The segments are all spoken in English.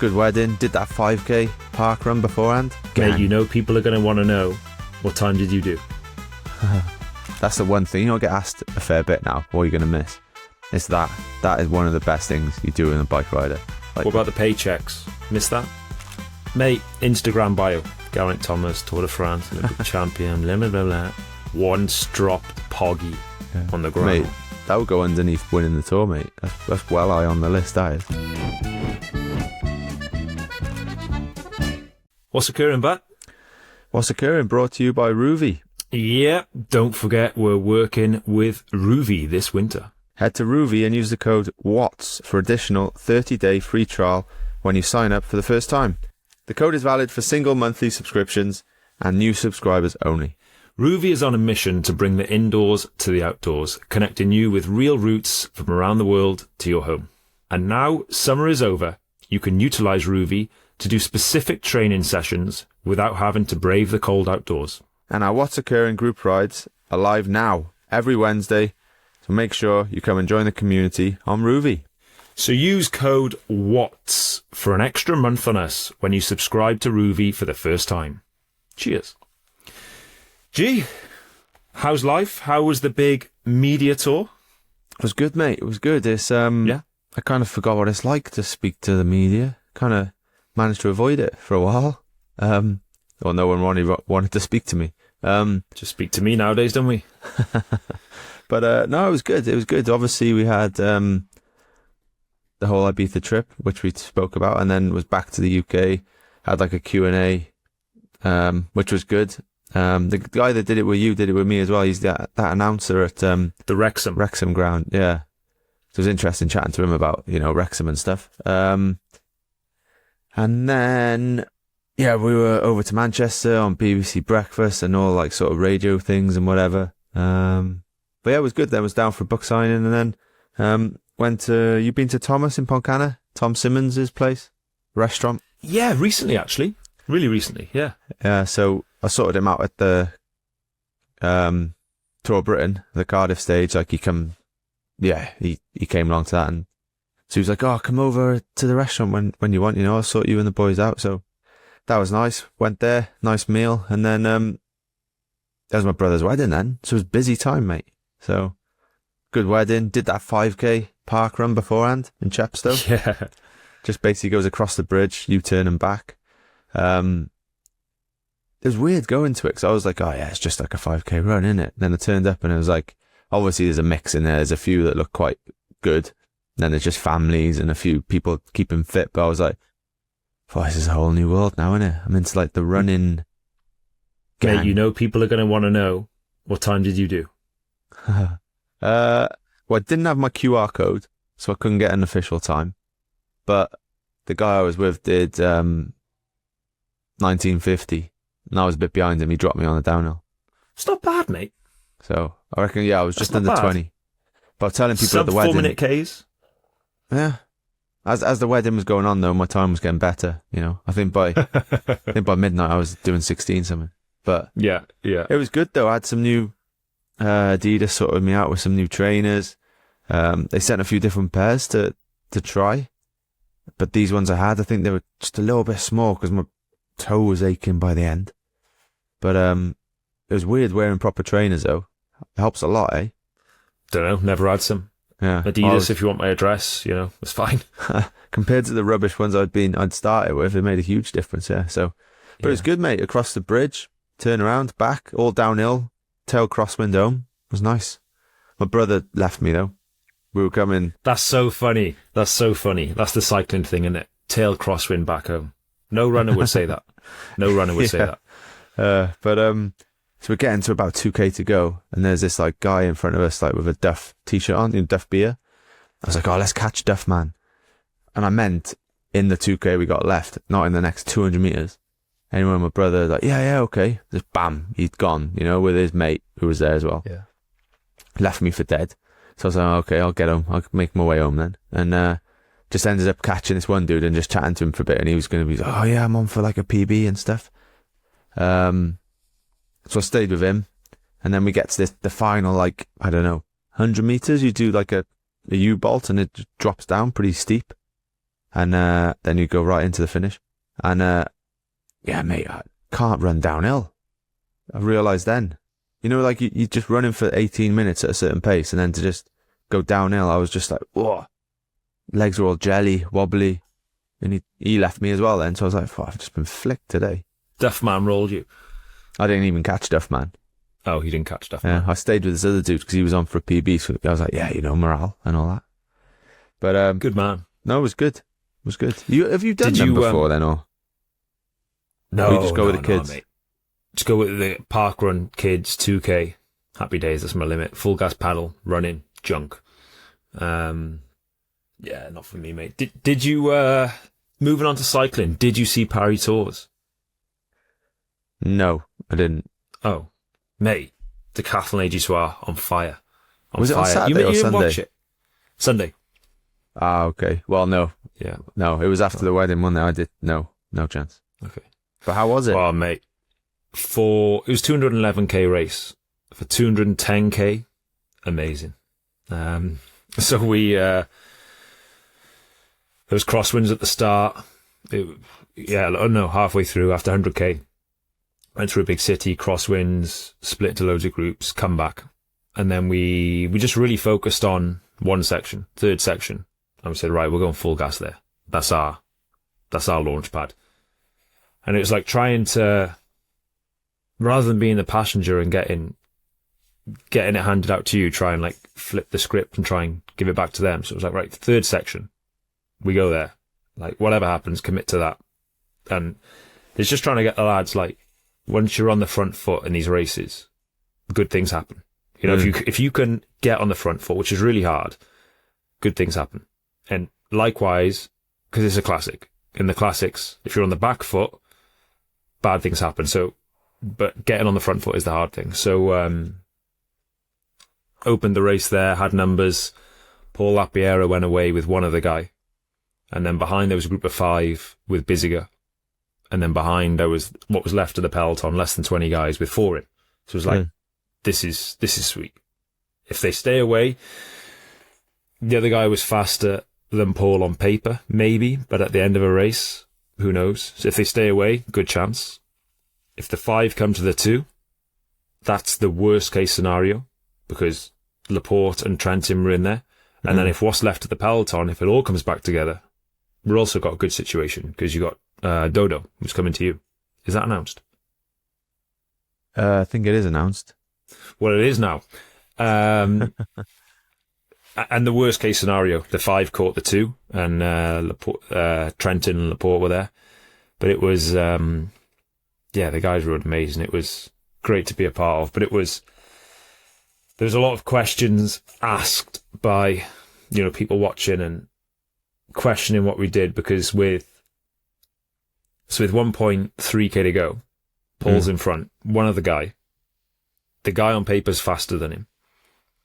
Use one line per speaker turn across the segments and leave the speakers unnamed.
Good wedding. Did that 5k parkrun beforehand.
Mate, you know people are going to want to know, what time did you do?
That's the one thing. You'll get asked a fair bit now. What are you going to miss? It's that. That is one of the best things you do in a bike rider.
Like, what about the paychecks? Miss that? Mate, Instagram bio. Geraint Thomas, Tour de France, Olympic champion, blah, blah, blah, blah. Once dropped Poggy on the ground.
Mate, that would go underneath winning the Tour, mate. That's well high on the list, that is.
What's occurring, Bat?
What's occurring? Brought to you by Ruvie.
Yeah, don't forget we're working with Ruvie this winter.
Head to Ruvie and use the code WATTS for additional 30-day free trial when you sign up for the first time. The code is valid for single monthly subscriptions and new subscribers only.
Ruvie is on a mission to bring the indoors to the outdoors, connecting you with real routes from around the world to your home. And now summer is over, you can utilise Ruvie to do specific training sessions without having to brave the cold outdoors.
And our What's Occurring group rides are live now, every Wednesday, so make sure you come and join the community on Ruvie.
So use code WATTS for an extra month on us when you subscribe to Ruvie for the first time. Cheers. Gee, how's life? How was the big media tour?
It was good, mate. It was good. It's I kind of forgot what it's like to speak to the media. Kind of managed to avoid it for a while. Well, no one wanted to speak to me.
Just speak to me nowadays, don't we?
But no, it was good. It was good. Obviously, we had the whole Ibiza trip, which we spoke about, and then was back to the UK. Had like a Q&A, which was good. The guy that did it with you did it with me as well. He's that announcer at the Wrexham ground. Yeah, so it was interesting chatting to him about Wrexham and stuff. And then we were over to Manchester on BBC Breakfast and all like sort of radio things and whatever. But yeah, it was good. Then was down for a book signing, and then you've been to Thomas in Pontcanna, Tom Simmons' place, restaurant?
Yeah, recently actually. Really recently, yeah. Yeah,
so I sorted him out at the Tour of Britain, the Cardiff stage. Like he came along to that, and so he was like, "Oh, come over to the restaurant when you want, I'll sort you and the boys out." So that was nice. Went there, nice meal, and then that was my brother's wedding then. So it was busy time, mate. So good wedding. Did that 5k parkrun beforehand in Chepstow.
Yeah.
Just basically goes across the bridge, U-turn and back. It was weird going to it because I was like, oh yeah, it's just like a 5k run, isn't it? Then I turned up and it was like, obviously there's a mix in there. There's a few that look quite good. And then there's just families and a few people keeping fit. But I was like, oh, this is a whole new world now, isn't it? I'm into like the running gang.
Mate, people are going to want to know, what time did you do?
Well, I didn't have my QR code, so I couldn't get an official time. But the guy I was with did 1950, and I was a bit behind him. He dropped me on the downhill.
It's not bad, mate.
So I reckon, I was just under 20. But I was telling people at the wedding.
4-minute Ks?
Yeah. As the wedding was going on, though, my time was getting better. I think by midnight I was doing 16 something. But
yeah,
it was good though. I had some new Adidas sorted me out with some new trainers. They sent a few different pairs to try, but these ones I had, I think they were just a little bit small because my toe was aching by the end. But it was weird wearing proper trainers though. It helps a lot, eh?
Don't know. Never had some.
Yeah,
Adidas. If you want my address, it's fine.
Compared to the rubbish ones I'd started with, it made a huge difference. Yeah. So, but it was good, mate. Across the bridge, turn around, back, all downhill, tail crosswind home. It was nice. My brother left me though. We were coming.
That's so funny. That's the cycling thing, isn't it? Tail crosswind back home. No runner would say that. No runner would say that.
So we're getting to about 2k to go, and there's this like guy in front of us, like with a Duff t-shirt on, Duff beer. I was like, oh, let's catch Duff, man. And I meant in the 2k we got left, not in the next 200 meters. Anyway, my brother was like, yeah, okay. Just bam, he'd gone, with his mate who was there as well.
Yeah.
Left me for dead. So I was like, oh, okay, I'll get home. I'll make my way home then. And just ended up catching this one dude and just chatting to him for a bit. And he was going to be like, oh yeah, I'm on for like a PB and stuff. So I stayed with him, and then we get to the final, 100 meters. You do like a U-bolt, and it just drops down pretty steep. and then you go right into the finish. And yeah, mate, I can't run downhill. I realised then, you know, like you're just running for 18 minutes at a certain pace, and then to just go downhill, I was just like, whoa, legs were all jelly, wobbly, and he left me as well then. So I was like, I've just been flicked today.
Duffman rolled you.
I didn't even catch Duffman.
Oh, he didn't catch Duffman.
Yeah, I stayed with this other dude because he was on for a PB. So I was like, yeah, you know, morale and all that. But
good man.
No, it was good. It was good. Have you done them before then, or
no?
Or you just go with the kids.
Mate. Just go with the Parkrun kids 2K. Happy days. That's my limit. Full gas paddle, running, junk. Yeah, not for me, mate. Did you moving on to cycling? Did you see Paris Tours?
No, I didn't.
Oh, mate, Decathlon AG Soir on fire.
Was it on Saturday or
you
Sunday?
Watch it? Sunday.
Ah, okay. Well, no.
Yeah.
No, it was after the wedding, wasn't it? I did. No chance.
Okay.
But how was it?
Well, mate, it was 211k race for 210k. Amazing. So there was crosswinds at the start. Halfway through after 100k. Went through a big city, crosswinds, split into loads of groups, come back. And then we just really focused on one section, third section. And we said, right, we're going full gas there. That's our launch pad. And it was like trying to, rather than being the passenger and getting it handed out to you, try and like flip the script and try and give it back to them. So it was like, right, third section, we go there. Like whatever happens, commit to that. And it's just trying to get the lads, like, once you're on the front foot in these races, good things happen. You know, if you can get on the front foot, which is really hard, good things happen. And likewise, because it's a classic, in the classics, if you're on the back foot, bad things happen. So, but getting on the front foot is the hard thing. So, opened the race there, had numbers. Paul Lapierre went away with one other guy. And then behind there was a group of 5 with Biziger. And then behind there was what was left of the peloton, less than 20 guys with 4 in. So it was like, this is sweet. If they stay away, the other guy was faster than Paul on paper, maybe, but at the end of a race, who knows? So if they stay away, good chance. If the 5 come to the 2, that's the worst case scenario because Laporte and Trentin were in there. And then if what's left of the peloton, if it all comes back together, we've also got a good situation because you got Dodo, who's coming to you. Is that announced?
I think it is announced.
Well, it is now. And the worst case scenario, the 5 caught the 2, and Trentin and Laporte were there. But it was, the guys were amazing. It was great to be a part of. But there was a lot of questions asked by, people watching and questioning what we did because with 1.3k to go, Paul's in front. One other guy, the guy on paper's faster than him,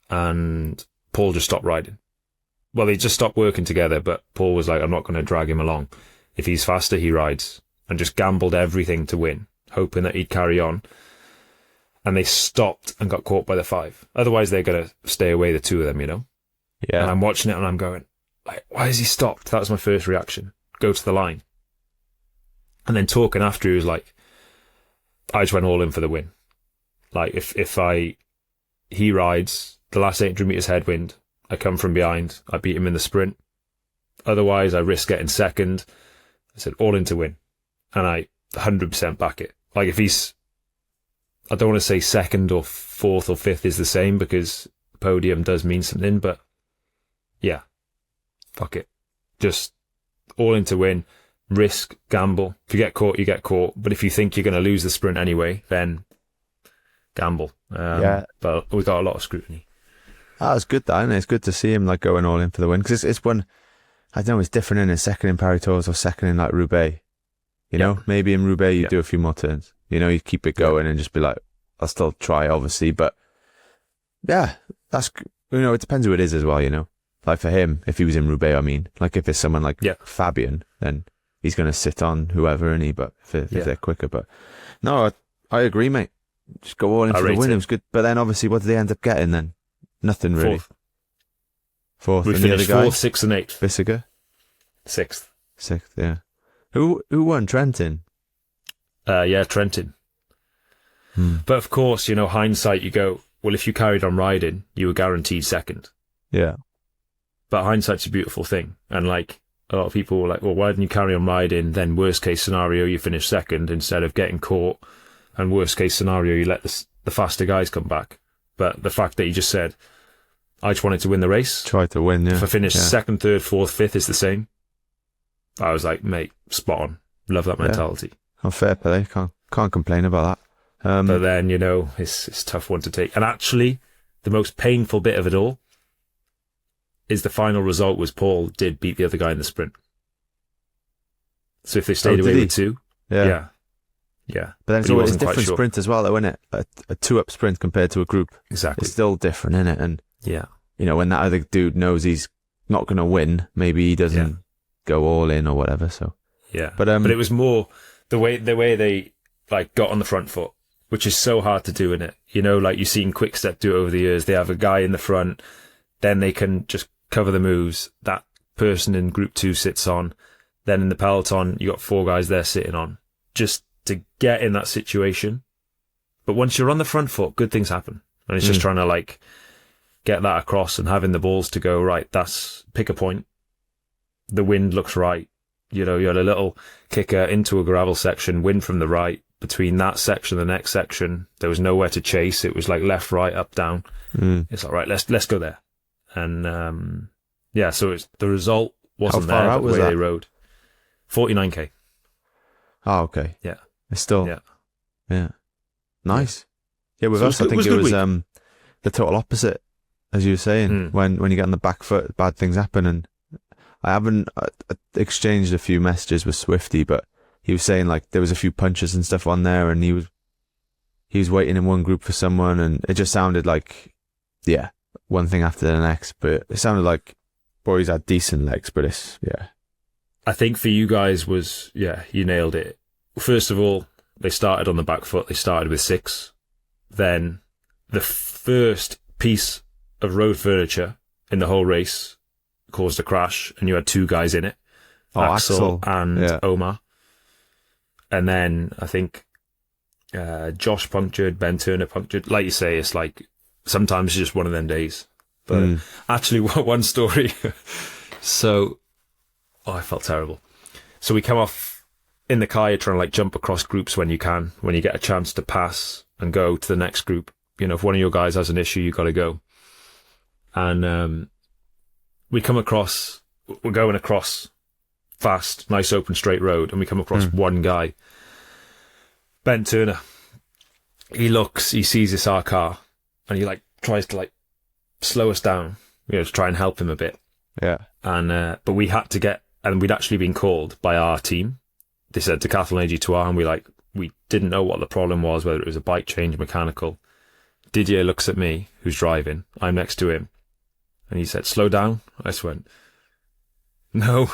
and Paul just stopped riding. Well, they just stopped working together, but Paul was like, I'm not going to drag him along. If he's faster, he rides, and just gambled everything to win, hoping that he'd carry on. And they stopped and got caught by the 5. Otherwise, they're going to stay away, the 2 of them,
Yeah.
And I'm watching it and I'm going, like, why has he stopped? That was my first reaction. Go to the line. And then talking after, he was like, I just went all in for the win. Like, if he rides the last 800 meters headwind, I come from behind, I beat him in the sprint. Otherwise, I risk getting second. I said, all in to win. And I 100% back it. Like, if he's, I don't want to say second or 4th or 5th is the same because podium does mean something, but yeah, fuck it. Just all in to win, risk, gamble. If you get caught, you get caught. But if you think you're going to lose the sprint anyway, then gamble. But we got a lot of scrutiny.
Ah, it's good though, isn't it? It's good to see him like going all in for the win because it's one. I don't know. It's different in a second in Paris Tours or second in like Roubaix. You know, maybe in Roubaix you do a few more turns. You keep it going and just be like, I'll still try, obviously, but yeah, that's it depends who it is as well. Like for him, if he was in Roubaix, I mean, like if it's someone like Fabian, then he's going to sit on whoever, and but if they're quicker. But no, I agree, mate. Just go all in for the win. It was good, but then obviously, what did they end up getting then? Nothing really. 4th.
We
and
finished
the other guy?
4th, 6th, and 8th.
Bissiger?
6th.
6th, yeah. Who won? Trentin?
Yeah, Trentin. But of course, hindsight, you go, well, if you carried on riding, you were guaranteed second.
Yeah.
But hindsight's a beautiful thing. And like, a lot of people were like, well, why didn't you carry on riding? Then worst case scenario, you finish second instead of getting caught. And worst case scenario, you let the faster guys come back. But the fact that you just said, I just wanted to win the race.
Try to win, yeah.
If I finish second, third, fourth, fifth, is the same. I was like, mate, spot on. Love that mentality.
Oh, fair play. Can't complain about that.
But then, it's a tough one to take. And actually, the most painful bit of it all is the final result was Paul did beat the other guy in the sprint. So if they stayed away with 2, yeah.
But then it's always a different sprint as well, though, isn't it? A 2-up sprint compared to a group.
Exactly.
It's still different, isn't it? And
yeah,
when that other dude knows he's not going to win, maybe he doesn't go all in or whatever. So
yeah, but it was more the way they like got on the front foot, which is so hard to do in it. Like you've seen Quickstep do it over the years. They have a guy in the front, then they can just cover the moves. That person in Group 2 sits on. Then in the peloton, you got 4 guys there sitting on, just to get in that situation. But once you're on the front foot, good things happen. And it's just trying to like get that across and having the balls to go, right, pick a point. The wind looks right. You had a little kicker into a gravel section, wind from the right. Between that section and the next section, there was nowhere to chase. It was like left, right, up, down. It's like, right, let's go there. And so the result wasn't there, but the way they rode. 49k.
Oh, okay.
Yeah.
It's still... Yeah. Nice. Yeah, with us, I think it was the total opposite, as you were saying. When you get on the back foot, bad things happen. And I haven't exchanged a few messages with Swifty, but he was saying like there was a few punches and stuff on there, and he was waiting in one group for someone, and it just sounded like, one thing after the next. But it sounded like boys had decent legs, but
I think for you guys was, you nailed it. First of all, they started on the back foot. They started with 6. Then the first piece of road furniture in the whole race caused a crash, and you had 2 guys in it, Axel and Omar. And then I think Josh punctured, Ben Turner punctured. Like you say, it's like sometimes it's just one of them days. But actually, one story. So, I felt terrible. So we come off in the car, you're trying to like jump across groups when you can, when you get a chance to pass and go to the next group. If one of your guys has an issue, you got to go. And we come across, we're going across fast, nice open straight road, and we come across one guy, Ben Turner. He sees this our car, and he like tries to like slow us down, to try and help him a bit.
Yeah.
And but we had to get, and we'd actually been called by our team. They said Decathlon AG2R, and we didn't know what the problem was, whether it was a bike change, mechanical. Didier looks at me, who's driving. I'm next to him, and he said, "Slow down." I just went, "No."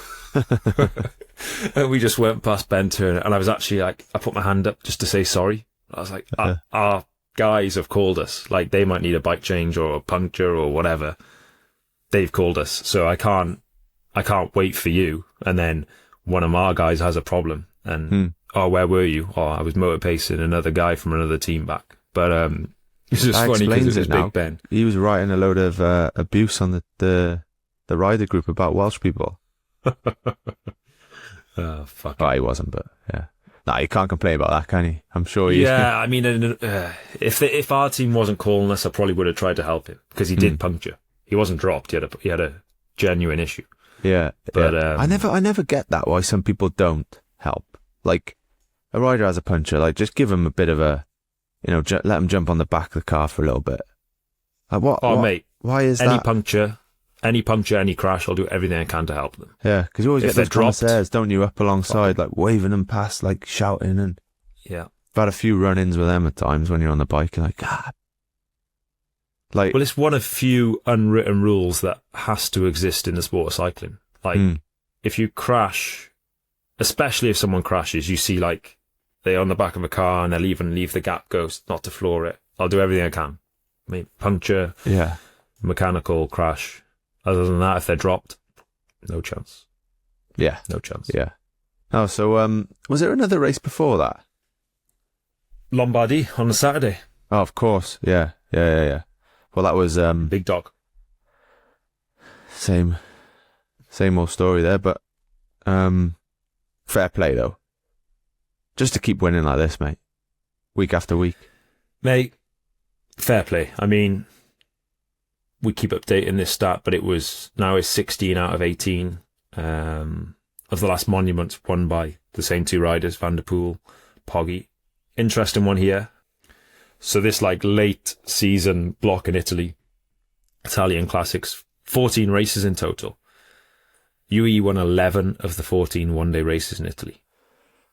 And we just went past Ben Turner, and I was actually like, I put my hand up just to say sorry. I was like, our guys have called us. Like, they might need a bike change or a puncture or whatever. They've called us, so I can't wait for you. And then one of our guys has a problem, and where were you? Oh, I was motor pacing another guy from another team back. But it's just funny because it was Big Ben.
He was writing a load of abuse on the rider group about Welsh people.
Oh, fuck.
Oh, he wasn't, but yeah. No, you can't complain about that, can you? I'm sure you...
Yeah, I mean, if our team wasn't calling us, I probably would have tried to help him, because he did puncture. He wasn't dropped. He had a genuine issue.
Yeah.
But
I never get that, why some people don't help. Like, a rider has a puncture, like, just give him a bit of a... let him jump on the back of the car for a little bit. Like,
mate.
Why is
any
that?
Any puncture, any crash, I'll do everything I can to help them.
Yeah, because you always get those commissaires, don't you, up alongside, like waving them past, like shouting, and
yeah,
I've had a few run-ins with them at times when you're on the bike, and like, God. Like,
well, it's one of few unwritten rules that has to exist in the sport of cycling. Like, if you crash, especially if someone crashes, you see like they're on the back of a car and they'll even leave the gap ghost not to floor it. I'll do everything I can. I mean, puncture, mechanical crash. Other than that, if they're dropped, no chance.
Yeah.
No chance.
Yeah. Oh, so was there another race before that?
Lombardy on the Saturday.
Oh, of course. Yeah. Well, that was
Big dog.
same old story there, but fair play though. Just to keep winning like this, mate, week after week.
Mate, fair play. I mean, we keep updating this stat, but now it's 16 out of 18 of the last monuments won by the same two riders, Van der Poel, Poggi. Interesting one here. So this late season block in Italy, Italian classics, 14 races in total. UE won 11 of the 14 one-day races in Italy.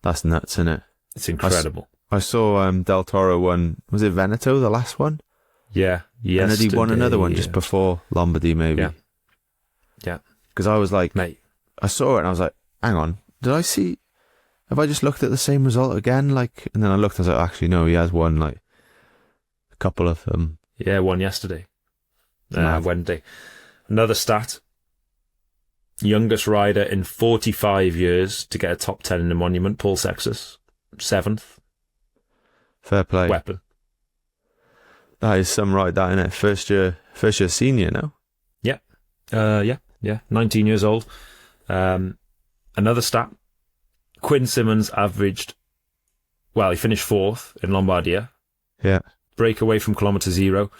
That's nuts, isn't it?
It's incredible.
I saw Del Toro won, was it Veneto, the last one?
Yeah.
And then he won another one just before Lombardy, maybe.
Yeah.
Because I was like,
mate,
I saw it and I was like, hang on, have I just looked at the same result again? And then I looked, I was like, actually, no, he has won a couple of them.
Yeah, won yesterday. Wednesday. Another stat. Youngest rider in 45 years to get a top 10 in the monument, Paul Sextus, 7th.
Fair play.
Weapon.
That is some ride, that, isn't it? First year senior, no?
Yeah. 19 years old. Another stat. Quinn Simmons he finished 4th in Lombardia.
Yeah.
Breakaway from kilometre 0.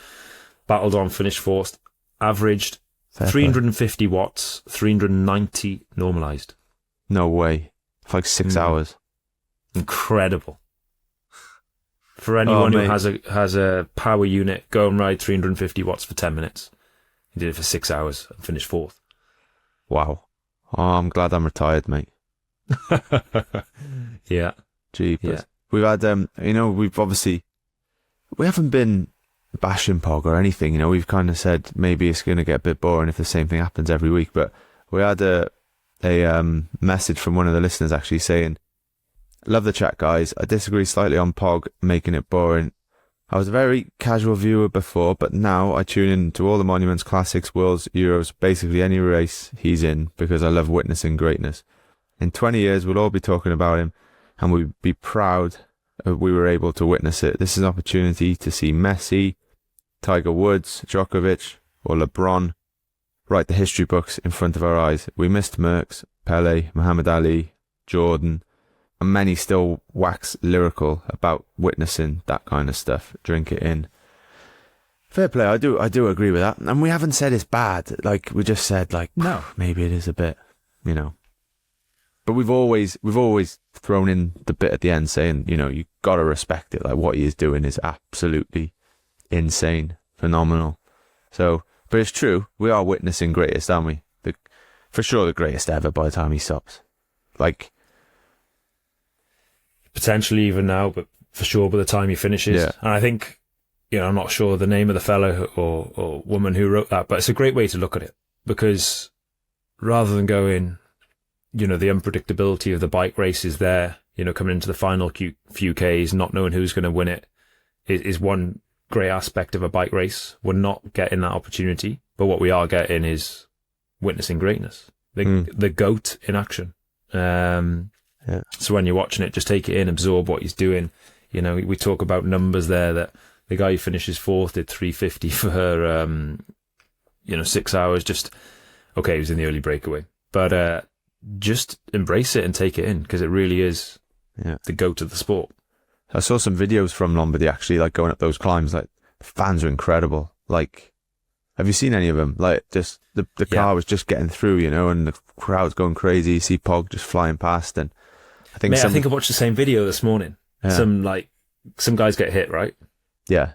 Battled on, finished 4th. Averaged 350 watts, 390 normalised.
No way. For 6 hours.
Incredible. For anyone who has a power unit, go and ride 350 watts for 10 minutes. He did it for 6 hours and finished 4th.
Wow. Oh, I'm glad I'm retired, mate.
Yeah.
Jeepers.
Yeah.
We've had, we haven't been bashing Pog or anything, we've kind of said maybe it's going to get a bit boring if the same thing happens every week, but we had a message from one of the listeners actually saying, love the chat, guys. I disagree slightly on Pog making it boring. I was a very casual viewer before, but now I tune in to all the monuments, classics, worlds, Euros, basically any race he's in because I love witnessing greatness. In 20 years, we'll all be talking about him and we'll be proud we were able to witness it. This is an opportunity to see Messi, Tiger Woods, Djokovic, or LeBron write the history books in front of our eyes. We missed Merckx, Pele, Muhammad Ali, Jordan, and many still wax lyrical about witnessing that kind of stuff. Drink it in. Fair play. I do agree with that. And we haven't said it's bad. We just said no, maybe it is a bit, But we've always thrown in the bit at the end saying, you got to respect it. What he is doing is absolutely insane, phenomenal. So, but it's true. We are witnessing greatest, aren't we? For sure, the greatest ever by the time he stops.
Potentially even now, but for sure by the time he finishes.
Yeah.
And I think, I'm not sure the name of the fellow or woman who wrote that, but it's a great way to look at it because rather than going, the unpredictability of the bike races there, coming into the final few Ks, not knowing who's going to win it is one great aspect of a bike race. We're not getting that opportunity, but what we are getting is witnessing greatness, the GOAT in action. So when you're watching it, just take it in, absorb what he's doing. We talk about numbers there that the guy who finishes 4th did 350 for 6 hours. Just okay, he was in the early breakaway, but just embrace it and take it in because it really is the GOAT of the sport.
I saw some videos from Lombardy actually, going up those climbs. The fans are incredible. Have you seen any of them? Just the car was just getting through, and the crowd's going crazy. You see Pog just flying past, and I think
I watched the same video this morning.
Yeah.
Some guys get hit, right?
Yeah.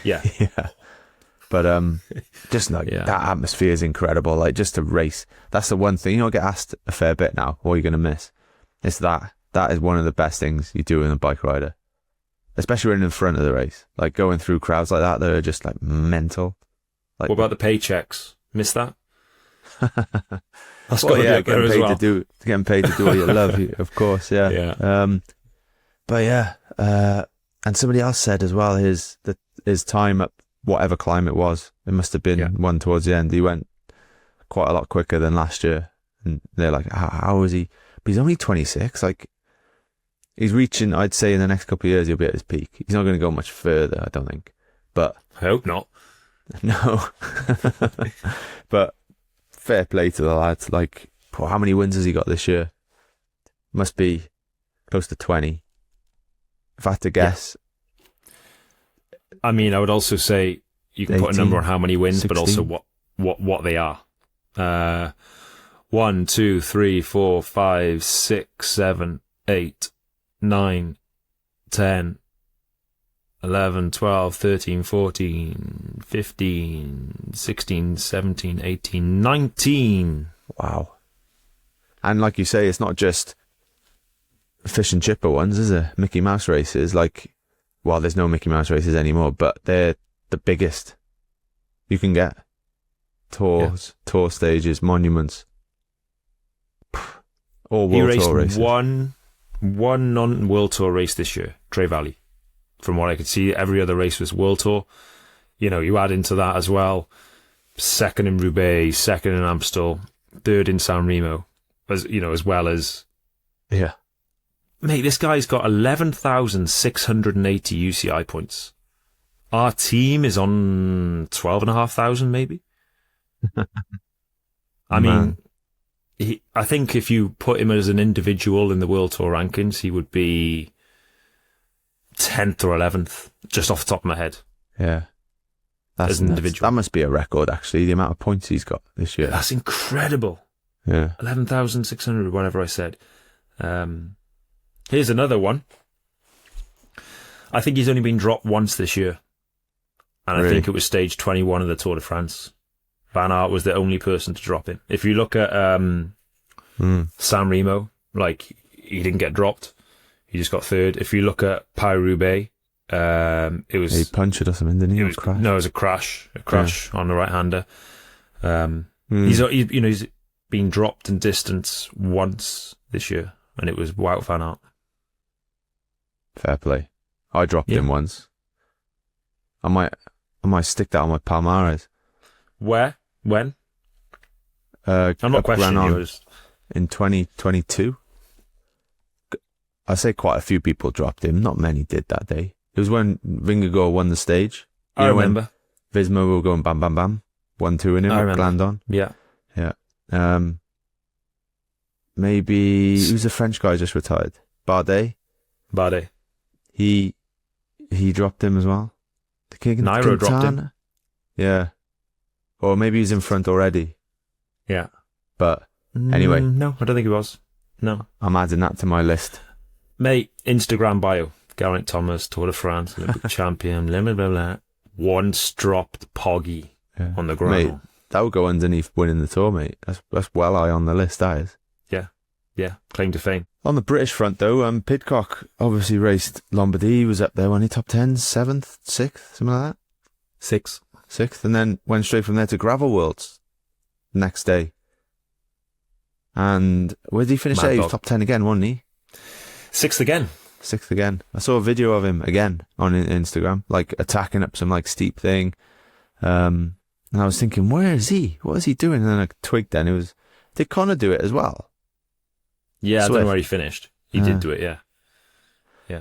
Yeah.
Yeah. But just that atmosphere is incredible. Just a race. That's the one thing. I get asked a fair bit now, what are you going to miss? It's that. That is one of the best things you do in a bike rider. Especially when in front of the race. Going through crowds like that, they're just mental.
What about the paychecks? Miss that? That's
getting paid to do what you love, of course, yeah.
Yeah.
But yeah, and somebody else said as well, his time up whatever climb it was, it must have been one towards the end. He went quite a lot quicker than last year. And they're like, how is he? But he's only 26. Like, he's reaching, I'd say in the next couple of years, he'll be at his peak. He's not going to go much further, I don't think. But
I hope not.
no. But fair play to the lads. Like, how many wins has he got this year? Must be close to 20. If I had to guess.
Yeah. I mean, I would also say you can
18,
put a number on how many wins,
16.
but also what they are. 1, 2, 3, 4, 5, 6, 7, 8, 9, 10, 11, 12, 13, 14, 15, 16, 17, 18, 19.
Wow. And like you say, it's not just fish and chipper ones, is it? Mickey Mouse races, like, well, there's no Mickey Mouse races anymore, but they're the biggest you can get. Tours, tour stages, monuments. All
He
World
raced
Tour races.
one non-World Tour race this year, Trey Valley. From what I could see, every other race was World Tour. You know, you add into that as well, second in Roubaix, second in Amstel, third in San Remo, as well as...
Yeah.
Mate, this guy's got 11,680 UCI points. Our team is on 12,500 maybe. I mean, I think if you put him as an individual in the World Tour rankings, he would be 10th or 11th, just off the top of my head.
Yeah.
As an individual.
That must be a record, actually, the amount of points he's got this year.
That's incredible.
Yeah.
11,600, whatever I said. Here's another one. I think he's only been dropped once this year. And
Really?
I think it was stage 21 of the Tour de France. Van Aert was the only person to drop him. If you look at San Remo, like, he didn't get dropped. He just got third. If you look at Paris-Roubaix, it was...
He punched it or something, didn't he?
It was, no, it was a crash on the right-hander. He's been dropped in distance once this year, and it was Wout van Aert.
Fair play. I dropped him once. I might stick that on my Palmares.
Where? When?
I'm
not questioning yours.
In 2022. I say quite a few people dropped him. Not many did that day. It was when Vingegaard won the stage.
I remember.
When Visma were going bam, bam, bam. 1-2 in him.
I remember.
Glandon.
Yeah.
Yeah. Maybe... Who's the French guy just retired? Bardet. He dropped him as well.
Nairo dropped him.
Yeah. Or maybe he's in front already.
Yeah.
But anyway.
No, I don't think he was. No.
I'm adding that to my list.
Mate, Instagram bio. Geraint Thomas, Tour de France, Olympic champion, blah, blah, blah, blah. Once dropped Poggy on the ground.
Mate, that would go underneath winning the Tour, mate. That's well high on the list, that is.
Yeah, claim to fame.
On the British front, though, Pidcock obviously raced Lombardie. He was up there when he top 10, 7th, 6th, something like that. 6th, and then went straight from there to Gravel Worlds next day. And where did he finish there? He was top 10 again, wasn't he?
6th again.
6th again. I saw a video of him again on Instagram, like attacking up some like steep thing. And I was thinking, where is he? What is he doing? And then I twigged then. Did Connor do it as well?
Yeah, I don't know where he finished. He did do it, yeah.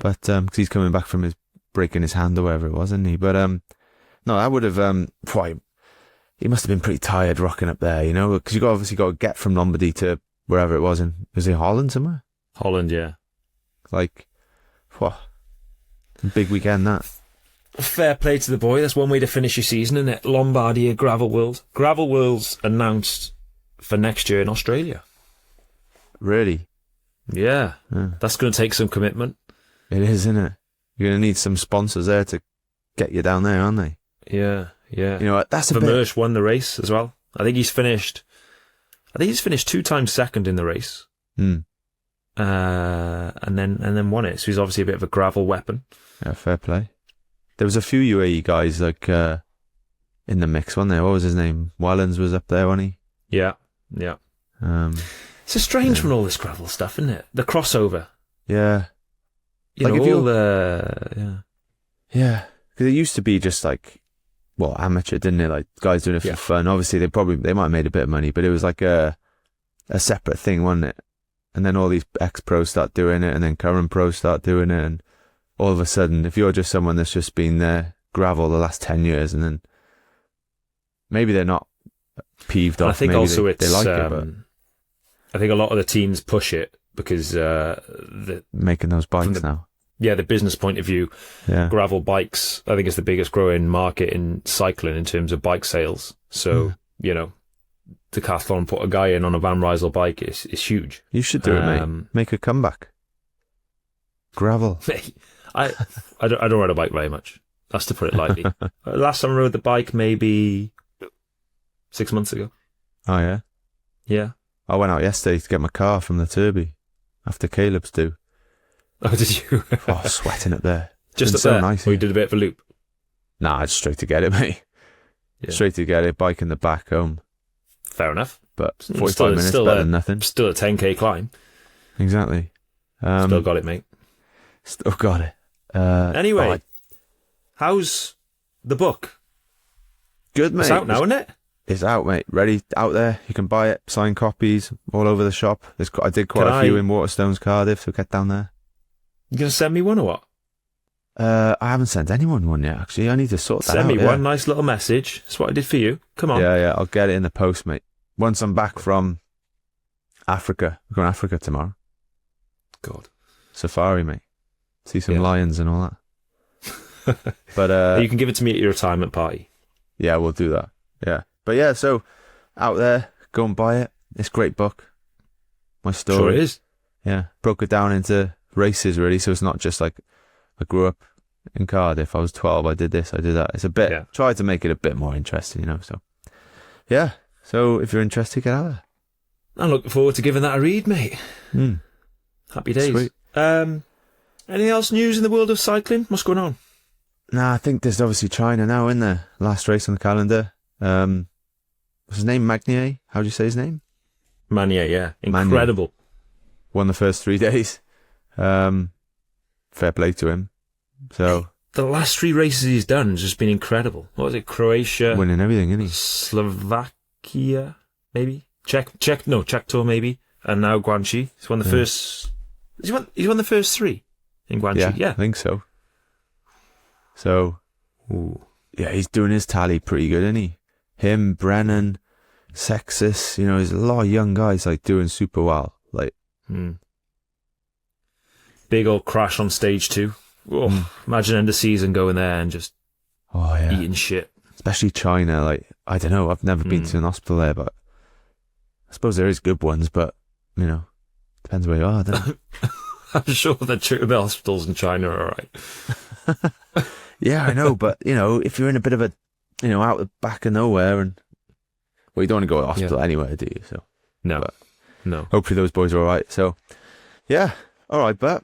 But, because he's coming back from his breaking his hand or whatever it was, isn't he? But, no, I would have, he must have been pretty tired rocking up there, because you obviously got to get from Lombardy to wherever it was was it Holland somewhere?
Holland, yeah.
Like, big weekend that.
Fair play to the boy. That's one way to finish your season, isn't it? Lombardia Gravel Worlds. Gravel Worlds announced for next year in Australia.
Really?
Yeah. That's going to take some commitment.
It is, isn't it? You're going to need some sponsors there to get you down there, aren't they?
Yeah.
You know what? That's a bit...
Vermeersch won the race as well. I think he's finished 2 times second in the race. And then won it. So he's obviously a bit of a gravel weapon.
Yeah, fair play. There was a few UAE guys like in the mix, wasn't there? What was his name? Wellens was up there, wasn't he?
Yeah. It's a strange from all this gravel stuff, isn't it? The crossover.
Yeah.
Yeah.
Because it used to be just like, amateur, didn't it? Like guys doing it for fun. Obviously, they might have made a bit of money, but it was like a separate thing, wasn't it? And then all these ex-pros start doing it, and then current pros start doing it, and all of a sudden, if you're just someone that's just been there, gravel the last 10 years, and then maybe they're not peeved off.
I think
maybe
also
they like it, but
I think a lot of the teams push it because
making those bikes now.
Yeah, the business point of view,
Yeah.
gravel bikes, I think is the biggest growing market in cycling in terms of bike sales. So, Decathlon put a guy in on a Van Rysel bike is huge.
You should do it, mate. Make a comeback. Gravel.
I don't ride a bike very much. That's to put it lightly. Last time I rode the bike maybe 6 months ago.
Oh, yeah?
Yeah.
I went out yesterday to get my car from the Turby after Caleb's due.
Oh, did you?
Oh, sweating up there.
Just up
so
there?
nice.
Or you did a bit of a loop?
Nah, just straight to get it, mate.
Yeah.
Straight to get it, bike in the back home.
Fair enough.
But 45 minutes better than nothing.
Still a 10k climb.
Exactly.
Still got it, mate.
Still got it.
Anyway, how's the book?
Good, mate.
It's out now, isn't it?
It's out, mate. Ready, out there. You can buy it. Signed copies all over the shop. I did quite a few in Waterstones, Cardiff, so get down there.
You going to send me one or what?
I haven't sent anyone one yet, actually. I need to sort that out.
Send me one nice little message. That's what I did for you. Come on.
Yeah. I'll get it in the post, mate. Once I'm back from Africa. We're going to Africa tomorrow.
God.
Safari, mate. See some lions and all that. But
you can give it to me at your retirement party.
Yeah, we'll do that. Yeah. But yeah, so out there, go and buy it. It's a great book. My story.
Sure it is.
Yeah. Broke it down into races, really. So it's not just like I grew up in Cardiff. I was 12. I did this. I did that. It's a bit, tried to make it a bit more interesting, So, yeah. So if you're interested, get out there.
I'm looking forward to giving that a read, mate. Happy days.
Sweet.
Anything else news in the world of cycling? What's going on?
Nah, I think there's obviously China now, isn't there? Last race on the calendar. What's his name? Magnier? How do you say his name?
Magnier, yeah. Incredible.
Won the first 3 days. Fair play to him. So
the last 3 races he's done has just been incredible. What was it? Croatia,
winning everything, isn't he?
Slovakia, maybe Czech Tour, maybe, and now Guangxi. He's won the first. He's won the first 3 in Guangxi. Yeah,
I think so. So, yeah, he's doing his tally pretty good, isn't he? Him, Brennan, Sexus, there's a lot of young guys doing super well.
Big old crash on stage 2. Imagine end of season going there and just eating shit.
Especially China. I don't know. I've never been to an hospital there, but I suppose there is good ones. But depends where you are. Don't it?
I'm sure the hospitals in China are all right.
Yeah, I know. But if you're in a bit of a out the back of nowhere, and you don't want to go to hospital anywhere, do you? So
no.
Hopefully those boys are all right. So yeah, all right, but